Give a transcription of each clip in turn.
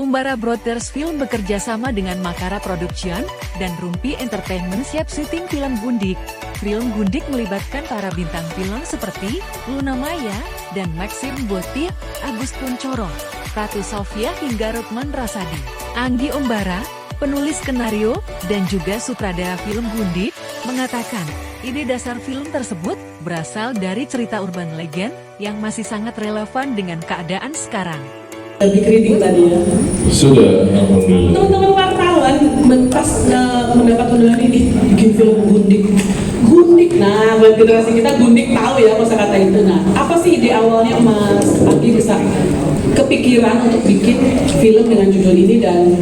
Umbara Brothers Film bekerja sama dengan Makara Production dan Rumpi Entertainment siap syuting film Gundik. Film Gundik melibatkan para bintang film seperti Luna Maya dan Maxim Boti, Agus Kuncoro, Ratu Sofia hingga Rukman Rasadi. Anggi Umbara, penulis skenario dan juga sutradara film Gundik, mengatakan ide dasar film tersebut berasal dari cerita urban legend yang masih sangat relevan dengan keadaan sekarang. Dikritik tadi ya. Sudah, alhamdulillah. Teman-teman wartawan pas mendapat undangan ini bikin film Gundik. Gundik, nah buat generasi kita Gundik tahu ya kosakata itu. Nah, apa sih ide awalnya Mas Anggi bisa kepikiran untuk bikin film dengan judul ini dan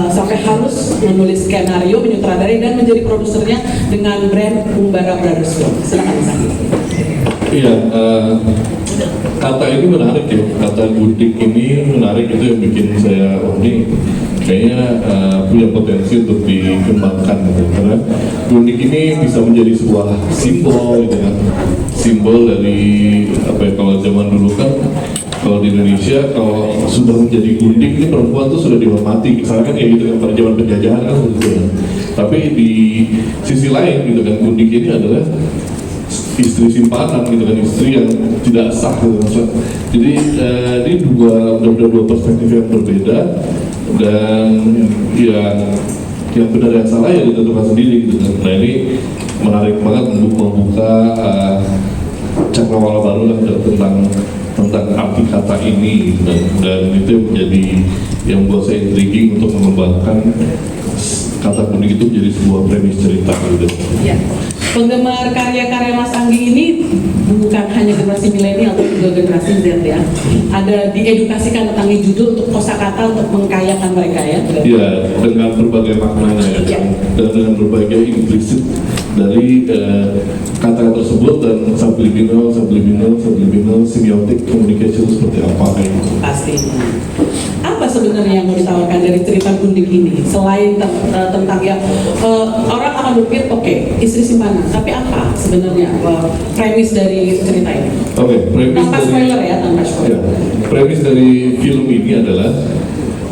sampai harus menulis skenario, menyutradarai dan menjadi produsernya dengan brand Umbara Brothers Film. Silakan Mas Anggi. Iya, kata ini menarik ya, kata Gundik ini menarik, itu yang bikin saya ini kayaknya punya potensi untuk dikembangkan gitu. Karena Gundik ini bisa menjadi sebuah simbol gitu kan, simbol dari apa ya, kalau zaman dulu kan kalau di Indonesia kalau sudah menjadi Gundik ini perempuan tuh sudah dihormati, misalnya kan kayak gitu kan pada zaman penjajahan kan gitu kan. Tapi di sisi lain gitu kan, Gundik ini adalah istri simpanan gitu kan, istri yang tidak sah gitu. Jadi ini dua perspektif yang berbeda dan yang benar yang salah ya ditentukan sendiri gitu kan. Nah ini menarik banget untuk membuka cakrawala baru lah tentang arti kata ini gitu kan. Dan itu menjadi yang buat saya intriguing untuk mengembangkan kata Gundik itu menjadi sebuah premis cerita gitu. Ya. Penggemar karya-karya Mas Anggi ini bukan hanya generasi milenial, tapi juga generasi Z ya. Ada diedukasikan tentang judul untuk kosakata untuk mengkayakan mereka ya. Iya, dengan berbagai maknanya ya. Dan dengan berbagai implisit dari kata tersebut dan subliminal, semiotik, communication seperti apa kayak gitu. Pastinya. Apa sebenarnya yang mau ditawarkan dari cerita Gundik ini selain tentang ya orang akan berpikir oke, istri simpanan, tapi apa sebenarnya premis dari cerita ini? Oke, premis tanpa spoiler ya, tanpa spoiler. Ya, premis dari film ini adalah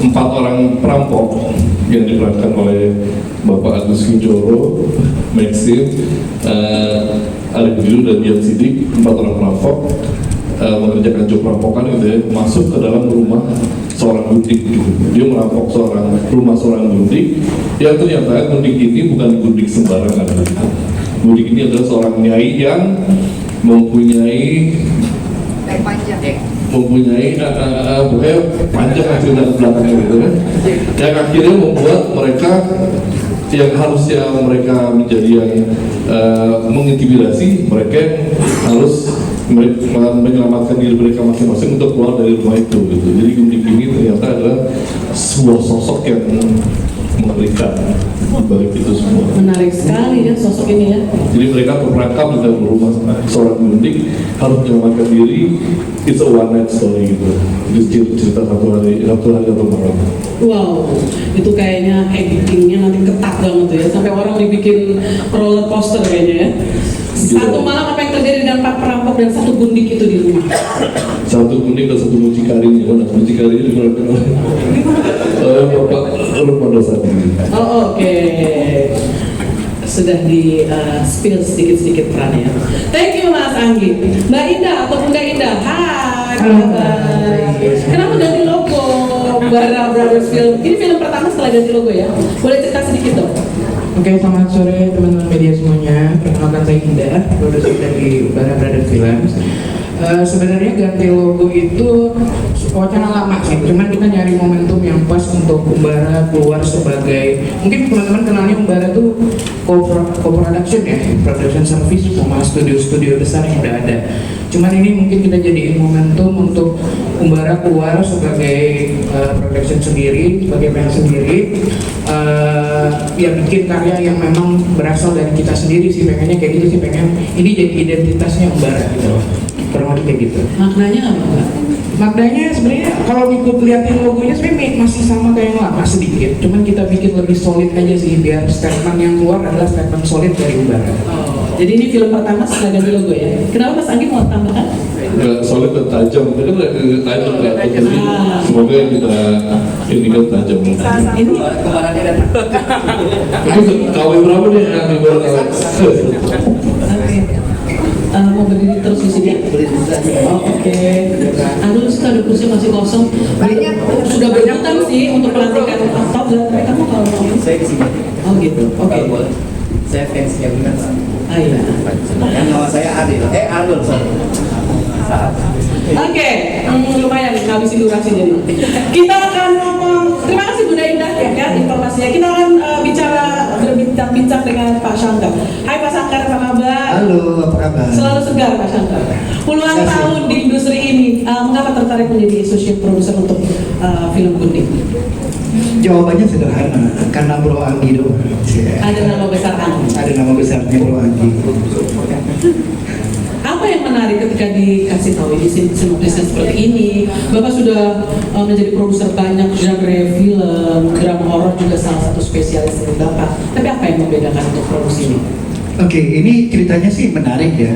4 orang perampok yang diperankan oleh Bapak Agus Kuncoro, Maxim, Arif Biru dan Dian Sidik. 4 orang perampok mengerjakan job perampokan gitu ya, masuk ke dalam rumah seorang Gundik gitu. Dia merampok rumah seorang Gundik yang ternyata Gundik ini bukan Gundik sembarangan gitu. Gundik ini adalah seorang nyai yang mempunyai pokoknya panjang hasil dari belakangnya gitu kan, yang akhirnya membuat mereka yang harusnya mereka menjadi yang mengintimidasi, mereka harus menyelamatkan diri mereka masing-masing untuk keluar dari rumah itu gitu. Jadi Gundik ini ternyata adalah sebuah sosok yang mengerikan di balik itu semua. Menarik sekali ya sosok ini ya. Jadi mereka terperangkap di dalam rumah seorang Gundik, harus menyelamatkan diri. It's a one night story gitu. Jadi cerita satu hari atau malam. Wow, itu kayaknya editingnya nanti ketat banget tuh ya, sampai orang dibikin roller coaster kayaknya ya. Satu malam apa yang terjadi dengan 4 perampok dan 1 Gundik itu di rumah? 1 Gundik dan 1 mucikari. Mana mucikari ini diperlukan oleh Bapak Rukman Rasadi. Oh oke. Sudah di spill sedikit-sedikit perannya. Thank you Mas Anggi. Mbak Indah ataupun Kak Indah. Hai. Kenapa ganti logo Umbara Brothers Film? Ini film pertama setelah ganti logo ya. Boleh cerita sedikit dong? Oke, selamat sore teman-teman media semuanya. Perkenalkan saya Indah, produser dari Umbara Brothers Films. Sebenarnya ganti logo itu wacana lama sih, cuman kita nyari momentum yang pas untuk Umbara keluar sebagai, mungkin teman-teman kenalnya Umbara tuh co-production ya, production service sama studio-studio besar yang udah ada. Cuman ini mungkin kita jadiin momentum untuk Umbara keluar sebagai production sendiri, sebagai band sendiri, ya bikin karya yang memang berasal dari kita sendiri sih, pengennya kayak gitu sih, pengen ini jadi identitasnya Umbara gitu loh, kurang lebih kayak gitu. Maknanya apa Mbak? Maknanya sebenarnya kalau ikut liatin logonya sebenarnya masih sama kayak yang lama sedikit, cuman kita bikin lebih solid aja sih, biar statement yang keluar adalah statement solid dari Umbara. Jadi ini film pertama setelah ganti logo ya. Kenapa Mas Anggi mau tambahkan? Nggak solid dan tajam, itu kan tajam ya. Jadi semoga yang kita ini kan tajam. Ini Kemarinnya datang. Itu KW berapa nih yang di bawah KW? mau berdiri terus di sini. Oh, oke. Aduh, sudah ada kursi masih kosong. Sudah berjutan sih untuk pelantikan atau tapi kamu kalau mau Saya di sini. oh gitu. Oke. Saya fansnya benar. Ah iya. Yang nama saya Adil. Adil, sorry. Oke, lumayan ngabisin durasi jadi. Kita akan ngomong. Terima kasih Bunda Indah ya informasinya. Kita akan berbincang-bincang dengan Pak Shankar. Hai Pak Shankar, apa kabar? Halo, apa kabar? Selalu segar Pak Shankar. Puluhan tahun di industri ini, mengapa tertarik menjadi associate producer untuk film Gundik? Jawabannya sederhana, karena Bro Anggi doang. Ada nama besar Anggi. Ada nama besarnya Bro Anggi. Apa yang menarik ketika dikasih tahu ini bisnis seperti ini? Bapak sudah menjadi produser banyak genre film, drama horor juga salah satu spesialis dari Bapak. Tapi apa yang membedakan untuk produksi ini? Oke, ini ceritanya sih menarik ya.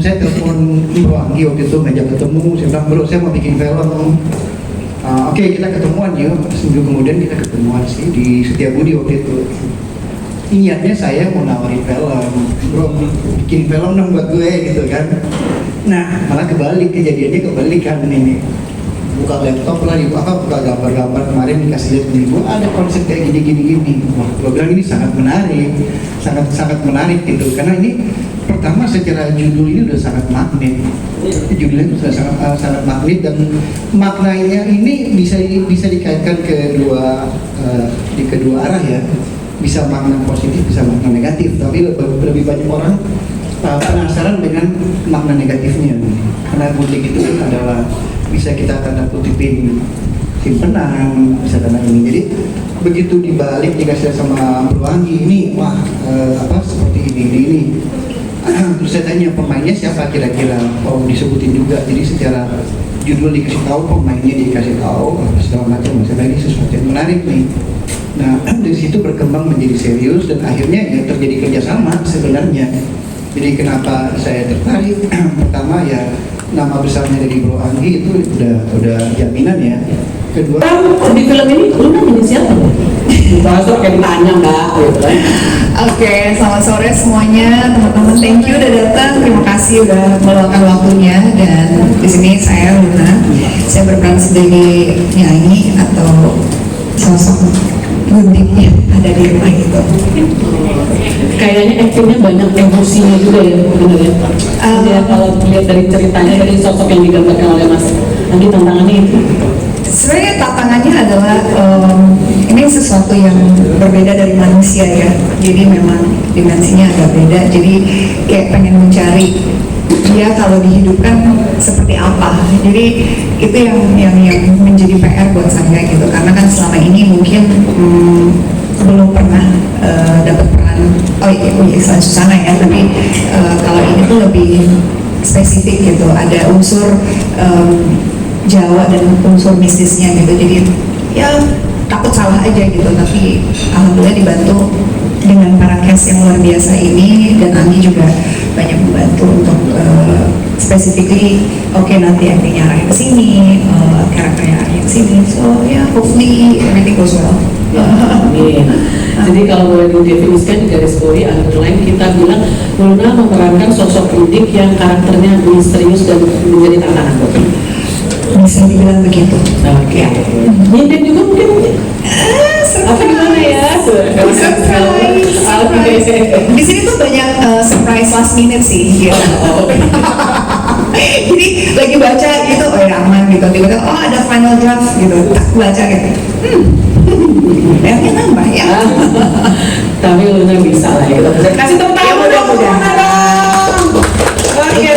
Saya telepon Bro Anggi waktu itu ngajak ketemu, saya bilang Bro saya mau bikin film. Oke, kita ketemuan yuk. Seminggu kemudian kita ketemuan sih di Setiabudi waktu itu. Niatnya saya mau nawarin film, Bro bikin film dong buat gue gitu kan. Nah malah kebalik, kejadiannya kebalik kan ini. Buka laptop lah, buka gambar-gambar kemarin dikasih lihat gue ada konsep kayak gini. Wah, gue bilang ini sangat menarik, sangat menarik gitu. Karena ini pertama secara judul ini udah sangat magnet. Judulnya itu sudah sangat magnet dan maknanya ini bisa dikaitkan ke di kedua arah ya. Bisa makna positif, bisa makna negatif, tapi lebih banyak orang penasaran dengan makna negatifnya. Karena Gundik itu kan adalah bisa kita tanda kutipin simpenan, bisa tanda ini. Jadi begitu dibalik dikasih sama Bro Anggi ini, wah seperti ini. Terus saya tanya pemainnya siapa kira-kira, disebutin juga. Jadi secara judul dikasih tahu, pemainnya dikasih tahu, segala macam. Saya ini sesuatu yang menarik nih. Nah dari situ berkembang menjadi serius dan akhirnya ya terjadi kerjasama sebenarnya. Jadi kenapa saya tertarik? Pertama ya nama besarnya dari Bro Anggi itu udah jaminan ya. Kedua Di film ini lu namanya siapa? Bahasa kayak ditanya Mbak. Oke, selamat sore semuanya teman-teman. Thank you udah datang. Terima kasih udah meluangkan waktunya. Dan di sini saya Luna. Saya berperan sebagai nyanyi atau sosok Gundik yang ada di rumah itu. Kayaknya actingnya banyak emosinya juga ya, benar ya. Ya kalau lihat dari ceritanya dari sosok yang digambarkan oleh Mas Anggi, tantangannya itu. Sebenarnya tantangannya adalah ini sesuatu yang berbeda dari manusia ya. Jadi memang dimensinya agak beda. Jadi kayak pengen mencari dia kalau dihidupkan seperti apa. Jadi itu yang menjadi PR buat saya gitu. Karena kan selama ini mungkin belum pernah dapat peran selain Susana ya. Tapi kalau ini tuh lebih spesifik gitu. Ada unsur Jawa dan unsur mistisnya gitu. Jadi ya takut salah aja gitu. Tapi alhamdulillah dibantu dengan para cast yang luar biasa ini, dan Anggi juga banyak membantu untuk specifically nanti actingnya arahnya ke sini, karakternya arahnya ke sini. So yeah, hopefully everything goes well. Amin. Jadi kalau boleh didefinisikan di garis bawahi underline kita bilang Luna memerankan sosok Gundik yang karakternya misterius dan menjadi tantangan buat kita. Bisa dibilang begitu. Oke. Nyindir juga mungkin. Apa gimana ya? Surprise. Di sini tuh banyak surprise last minute sih. Gitu. Jadi lagi baca gitu, ya aman gitu. Tiba-tiba ada final draft gitu. Tak baca gitu. Yang nambah ya. Tapi Luna bisa lah gitu. Kasih tepuk tangan dong. Oke.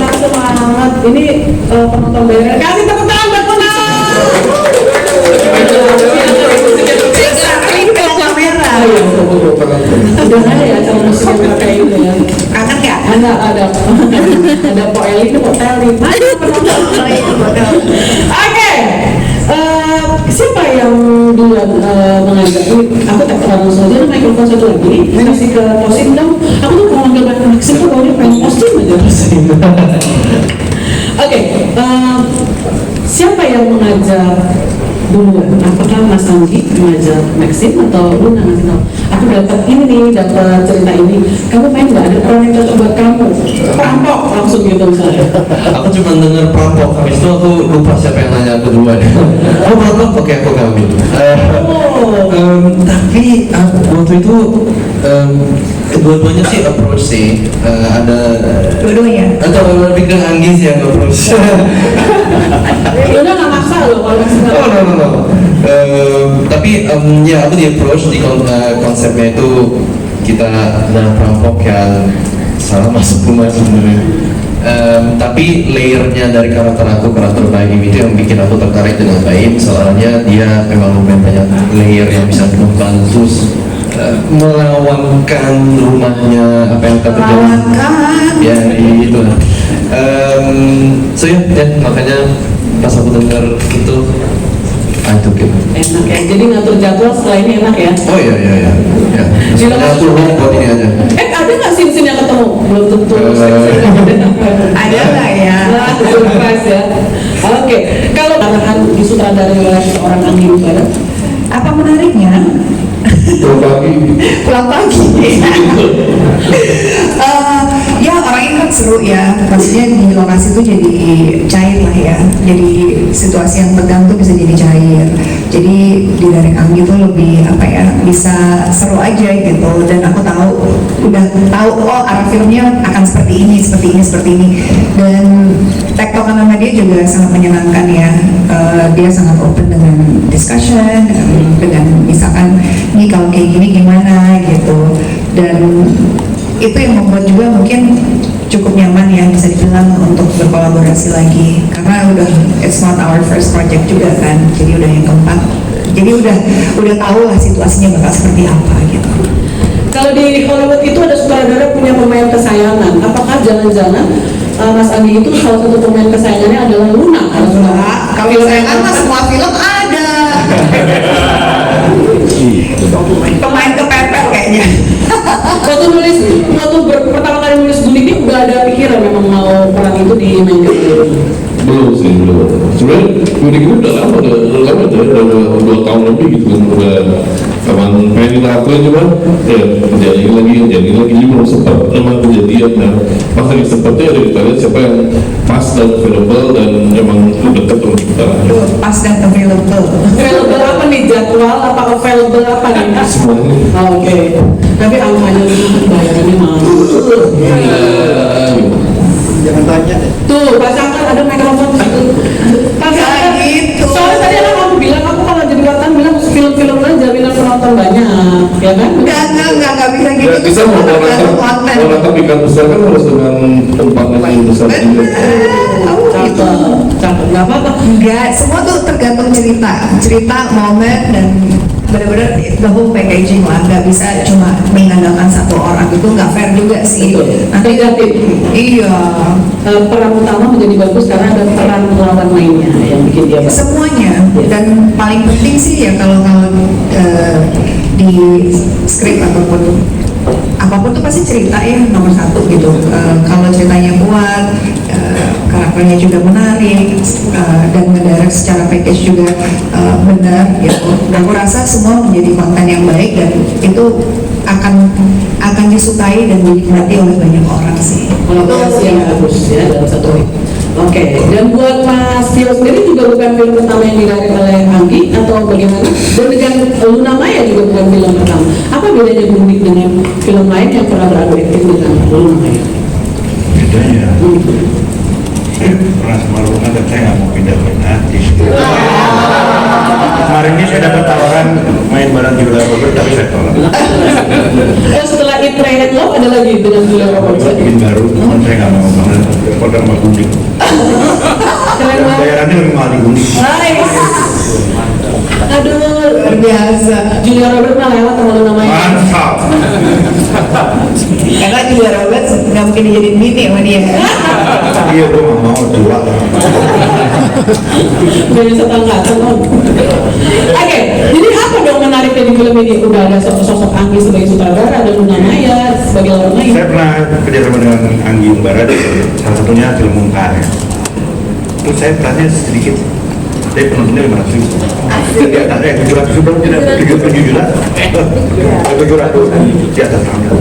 Langsung gitu ya. Anak ya? Ada Pak Eli, Pak Teli. Oh iya, betul. Oke, siapa yang duluan mengajak? Aku tak langsung aja mikrofon satu lagi. Kasih ke posting dong. Aku tuh kalau manggil Maxim tuh baunya pengen posting aja. Oke, siapa yang mengajak duluan? Apakah Mas Anggi mengajak Maxim atau Luna ngasih tahu? Aku dapat ini nih, dapat cerita ini. Kamu main nggak? Ada peran yang cocok buat kamu. Perampok langsung gitu misalnya. Aku cuma dengar perampok, habis itu aku lupa siapa yang nanya kedua. Oh perampok, oke aku ambil. Tapi waktu itu kedua-duanya sih approach sih. Ada Dua-duanya. atau lebih ke Anggi sih yang approach. Luna nggak maksa loh kalau masih nggak. Oh no. Tapi ya aku di approach di konsepnya itu kita adalah perampok yang salah masuk rumah sebenarnya. Tapi layernya dari karakter Baim itu yang bikin aku tertarik dengan Baim, soalnya dia memang lumayan banyak layer yang bisa membantu melawankan rumahnya apa yang akan terjadi. Ya itu lah. So ya, makanya pas aku dengar itu itu gitu. Enak ya, jadi ngatur jadwal setelah ini enak ya. Oh iya. Ya. Soalnya aku buat ini aja. Ada nggak scene-scene yang ketemu? Belum tentu. Ada nggak ya? Nah, surprise ya. Oke, kalau arahan disutradarai oleh seorang Anggi Wijaya, Apa menariknya? Pulang pagi. Ya orangnya kan seru ya, maksudnya di lokasi itu jadi cair lah ya, jadi situasi yang tegang tuh bisa jadi cair, jadi di Derek Anggi tuh lebih apa ya, bisa seru aja gitu. Dan aku udah tahu oh arah filmnya akan seperti ini dan tektokan sama dia juga sangat menyenangkan ya. Dia sangat open dengan discussion, dengan misalkan nih kalau kayak gini gimana gitu, dan itu yang membuat juga mungkin cukup nyaman ya bisa dibilang untuk berkolaborasi lagi, karena it's not our first project juga kan, jadi udah yang keempat, jadi udah tahu lah situasinya bakal seperti apa gitu. kalau di Hollywood itu ada sutradara punya pemain kesayangan. Apakah jangan-jangan Mas Anggi itu salah satu pemain kesayangannya adalah Luna? Kalau kesayangan mah semua film ada. Pemain kepepet kayaknya. Waktu pertama kali nulis Gudik ini udah ada pikiran memang mau peran itu dimainkan? Belum. Sebenarnya Gudik ini udah lama tuh, udah 2 tahun lebih gitu kan, udah kapan pengen kita lakuin, cuman ya jadi lagi belum sempat emang kejadian. Dan pas lagi sempatnya ada kita lihat siapa yang pas dan available dan emang dekat untuk kita. Pas dan available. Available apa nih, jadwal apa available apa nih? Semuanya. Oke. Tapi angkanya bayarannya mahal. Jangan tanya deh. Tuh, Pak Sangkan ada mikrofon situ. Pak Sangkan, gitu. soalnya tadi kamu bilang, aku kalau jadi wartawan bilang film-film lain jaminan penonton banyak, ya kan? Enggak bisa gitu. Nggak bisa mau nonton ikan besar kan harus dengan tempat yang besar juga. Cakep, nggak apa-apa. Enggak, semua tuh tergantung cerita, momen, dan benar-benar the whole packaging lah. Nggak bisa cuma mengandalkan satu orang, itu nggak fair juga sih. Betul. Nanti Negatif. iya, Peran utama menjadi bagus karena ada peran lawan lainnya yang bikin dia bagus. semuanya. Dan paling penting sih ya kalau di skrip ataupun apapun tuh pasti cerita ya nomor satu gitu. Kalau ceritanya kuat, karakternya juga menarik, dan mendirect secara package juga benar gitu. Dan aku rasa semua menjadi konten yang baik dan itu akan disukai dan dinikmati oleh banyak orang sih. Kolaborasi yang bagus ya dalam satu film. Oke, dan buat Mas Tio sendiri juga bukan film pertama yang didirect oleh Anggi atau bagaimana? Dan dengan Luna Maya juga bukan film pertama. Apa bedanya Gudik dengan film lain yang pernah beradu akting dengan Luna Maya? Bedanya saya pernah sama Luna dan saya nggak mau pindah ke artis. Kemarin ini saya dapat tawaran main bareng Julia Robert tapi saya tolak. Setelah It Rain and Love ada lagi dengan Julia Roberts. Bikin baru, cuman saya nggak mau banget. Pada sama Gudik. Keren Dan banget. bayarannya lebih mahal di Gudik. Nice. Nah, Aduh, Luar biasa. Julia Robert mah lewat terlalu namanya. Mantap. Karena Julia Roberts nggak mungkin dijadiin bini sama dia. Iya, gue nggak mau dua. Dari setangkatan om. Oke, jadi apa dong menariknya di film ini? Udah ada sosok Anggi sebagai sutradara, ada Luna Maya sebagai orang lain. Saya pernah kerjasama dengan Anggi Umbara, salah satunya film Mungkar. Terus saya perannya sedikit. Saya penontonnya 500 ribu. Di atasnya 700 ribu, 700 di atas tangga.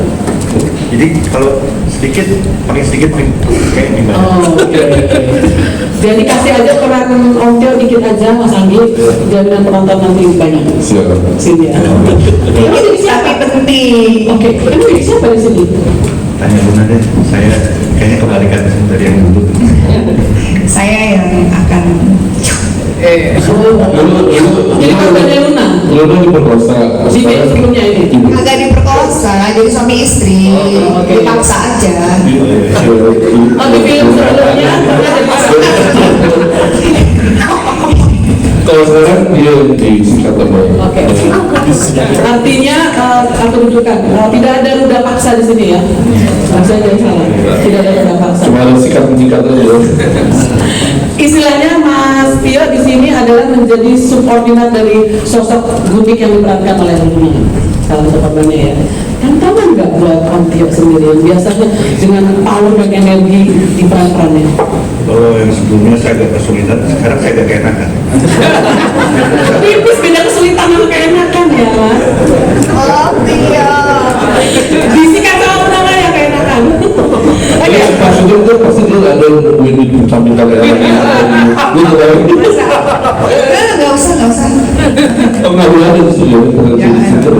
Jadi kalau sedikit, paling sedikit kayak gimana? Oh, oke. Jadi kasih aja peran Om Tio dikit aja Mas Anggi, jaminan penonton nanti banyak. Siap. Sini ya. Ini jadi siapa? Tapi penting. Oke, ini jadi siapa di sini? Tanya Luna deh, saya kayaknya kebalikan dari yang dulu. Saya yang akan Jadi korbannya Luna. Luna diperkosa. Di film sebelumnya ini. agak diperkosa, jadi suami istri, Oke. dipaksa aja. Oh, di film sebelumnya pernah jadi Kalau sekarang dia disikat sama. Oke. Artinya aku tunjukkan tidak ada ruda paksa di sini ya. Saya jangan salah. Tidak ada ruda paksa. Cuma ada sikat-sikat aja. Istilahnya Mas Tio di sini adalah menjadi subordinat dari sosok Gundik yang diperankan oleh Luna. Salah satu korbannya ya. Tantangan nggak buat Om Tio sendiri? Biasanya dengan power dan energi di peran-perannya. Kalau yang sebelumnya saya agak kesulitan, sekarang saya agak keenakan. Tipis beda kesulitan sama keenakan ya Mas. Oh iya. Disikat sama nama ya keenakan. Oke. Jadi pas itu tuh pasti dia ada duit samping kalian. Lu tahu? Nggak usah, nggak usah. Kamu nggak boleh ada di sini.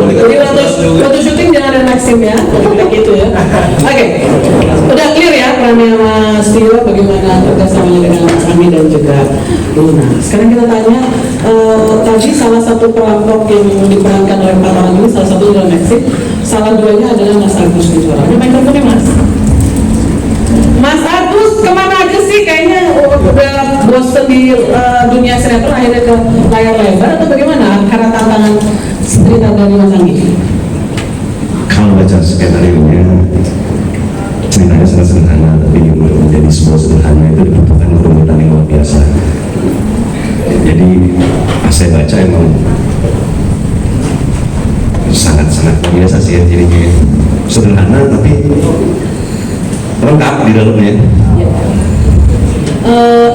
Jadi waktu syuting jangan ada Maxim ya, kayak gitu ya. Oke, udah clear ya perannya Mas Tio, bagaimana kerjasamanya dengan Mas Ami dan juga Luna. Sekarang kita tanya, tadi salah satu perampok yang diperankan oleh empat orang ini, salah satu adalah Maxim, salah duanya adalah Mas Agus Kejora. Ada mikrofonnya Mas. Mas Agus, kemana aja sih? Kayaknya udah bosen di dunia sinetron akhirnya ke layar lebar atau bagaimana? Karena tantangan cerita dari Mas Anggi. Kalau baca skenario-nya, ceritanya sangat sederhana, tapi untuk menjadi sebuah sederhana itu dibutuhkan kerumitan yang luar biasa. Jadi pas saya baca emang sangat-sangat biasa sih ya, jadi kayak sederhana tapi lengkap di dalamnya.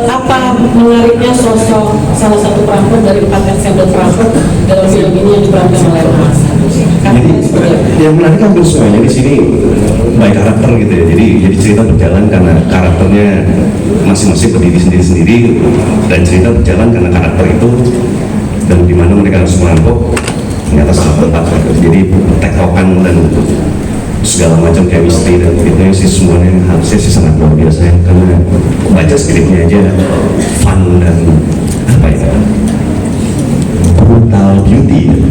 Apa menariknya sosok salah satu perampok dari 4 ensemble perampok dalam film ini yang diperankan oleh Mas Agus? Jadi yang menarik hampir semuanya di sini by karakter gitu ya. Jadi cerita berjalan karena karakternya masing-masing berdiri sendiri-sendiri dan cerita berjalan karena karakter itu dan di mana mereka harus merampok ternyata salah tempat. Jadi tektokan dan segala macam chemistry dan fitnya sih semuanya harusnya sih sangat luar biasa ya, karena baca skripnya aja fun dan apa ya brutal beauty.